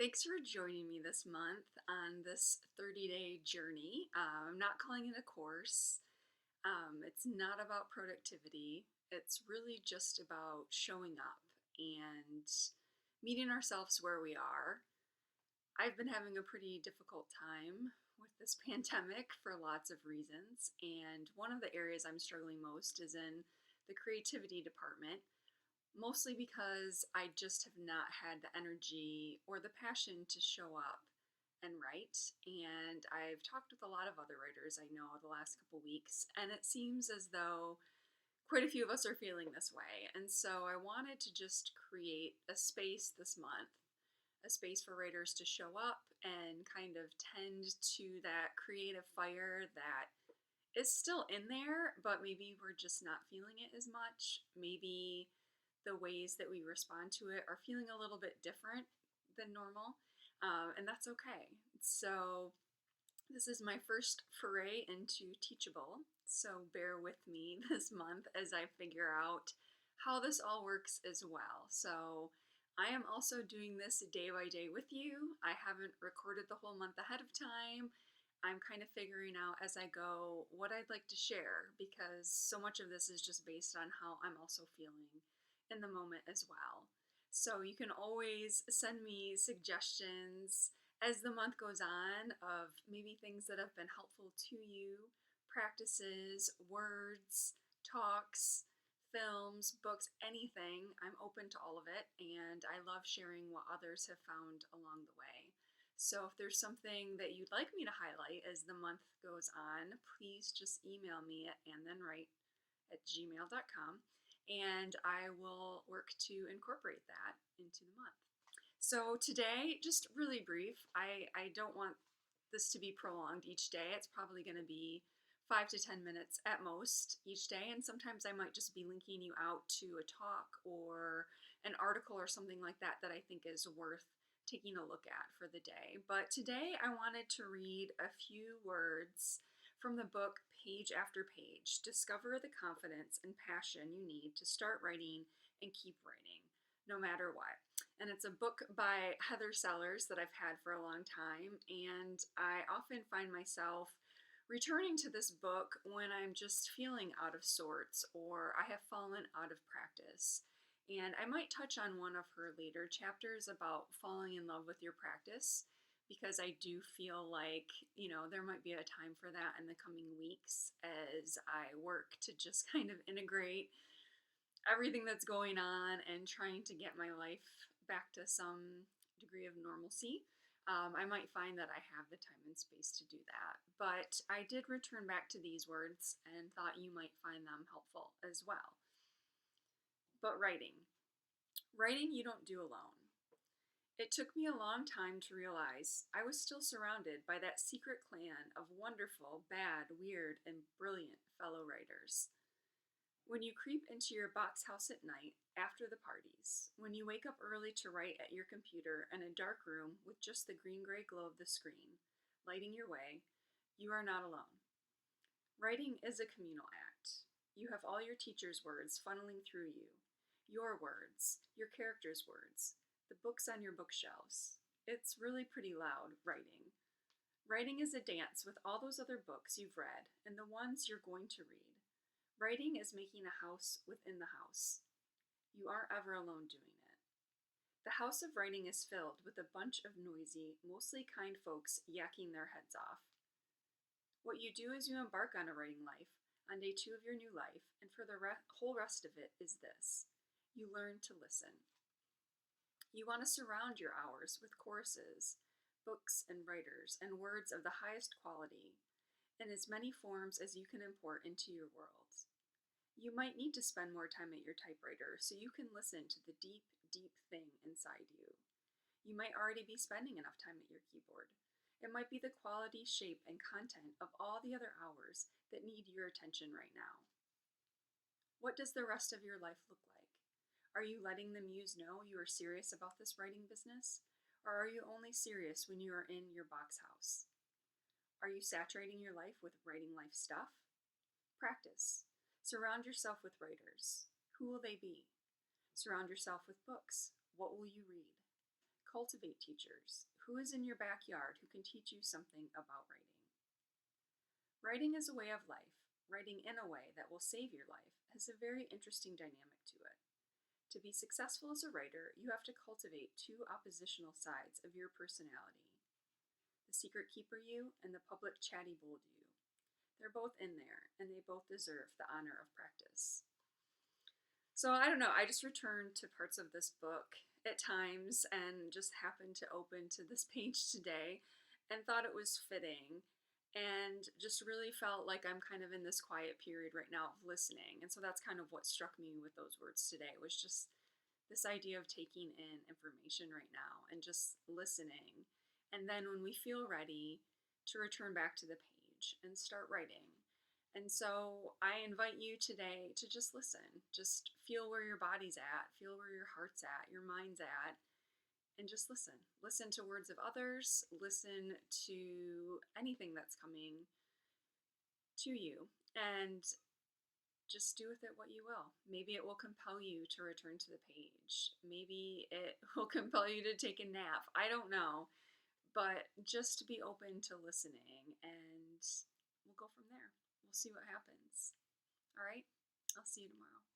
Thanks for joining me this month on this 30-day journey. I'm not calling it a course. It's not about productivity. It's really just about showing up and meeting ourselves where we are. I've been having a pretty difficult time with this pandemic for lots of reasons, and one of the areas I'm struggling most is in the creativity department. Mostly because I just have not had the energy or the passion to show up and write. And I've talked with a lot of other writers I know the last couple weeks, and it seems as though quite a few of us are feeling this way. And so I wanted to just create a space this month, a space for writers to show up and kind of tend to that creative fire that is still in there, but maybe we're just not feeling it as much. Maybe the ways that we respond to it are feeling a little bit different than normal, and that's okay. So, this is my first foray into Teachable, so bear with me this month as I figure out how this all works as well. So, I am also doing this day by day with you. I haven't recorded the whole month ahead of time. I'm kind of figuring out as I go what I'd like to share because so much of this is just based on how I'm also feeling in the moment as well. So you can always send me suggestions as the month goes on of maybe things that have been helpful to you, practices, words, talks, films, books, anything. I'm open to all of it, and I love sharing what others have found along the way. So if there's something that you'd like me to highlight as the month goes on, please just email me at andthenwrite@gmail.com, and I will work to incorporate that into the month. So today, just really brief. I don't want this to be prolonged each day. It's probably going to be 5 to 10 minutes at most each day, and sometimes I might just be linking you out to a talk or an article or something like that that I think is worth taking a look at for the day. But today I wanted to read a few words from the book Page After Page, Discover the Confidence and Passion You Need to Start Writing and Keep Writing, no matter what. And it's a book by Heather Sellers that I've had for a long time, and I often find myself returning to this book when I'm just feeling out of sorts or I have fallen out of practice. And I might touch on one of her later chapters about falling in love with your practice because I do feel like, there might be a time for that in the coming weeks as I work to just kind of integrate everything that's going on and trying to get my life back to some degree of normalcy. I might find that I have the time and space to do that. But I did return back to these words and thought you might find them helpful as well. But writing. Writing you don't do alone. It took me a long time to realize I was still surrounded by that secret clan of wonderful, bad, weird, and brilliant fellow writers. When you creep into your box house at night after the parties, when you wake up early to write at your computer in a dark room with just the green-gray glow of the screen lighting your way, you are not alone. Writing is a communal act. You have all your teacher's words funneling through you, your words, your characters' words, the books on your bookshelves. It's really pretty loud, writing. Writing is a dance with all those other books you've read and the ones you're going to read. Writing is making a house within the house. You aren't ever alone doing it. The house of writing is filled with a bunch of noisy, mostly kind folks yakking their heads off. What you do is you embark on a writing life, on day 2 of your new life, and for the whole rest of it is this. You learn to listen. You want to surround your hours with choruses, books and writers, and words of the highest quality, in as many forms as you can import into your world. You might need to spend more time at your typewriter so you can listen to the deep, deep thing inside you. You might already be spending enough time at your keyboard. It might be the quality, shape, and content of all the other hours that need your attention right now. What does the rest of your life look like? Are you letting the muse know you are serious about this writing business? Or are you only serious when you are in your box house? Are you saturating your life with writing life stuff? Practice. Surround yourself with writers. Who will they be? Surround yourself with books. What will you read? Cultivate teachers. Who is in your backyard who can teach you something about writing? Writing is a way of life. Writing in a way that will save your life has a very interesting dynamic to it. To be successful as a writer, you have to cultivate two oppositional sides of your personality, the secret keeper you and the public chatty bold you. They're both in there, and they both deserve the honor of practice. So I don't know, I just returned to parts of this book at times and just happened to open to this page today and thought it was fitting and just really felt like I'm kind of in this quiet period right now of listening. And so that's kind of what struck me with those words today, was just this idea of taking in information right now and just listening. And then when we feel ready, to return back to the page and start writing. And so I invite you today to just listen. Just feel where your body's at, feel where your heart's at, your mind's at, and just listen. Listen to words of others, listen to anything that's coming to you, and just do with it what you will. Maybe it will compel you to return to the page. Maybe it will compel you to take a nap. I don't know. But just to be open to listening, and we'll go from there. We'll see what happens. All right? I'll see you tomorrow.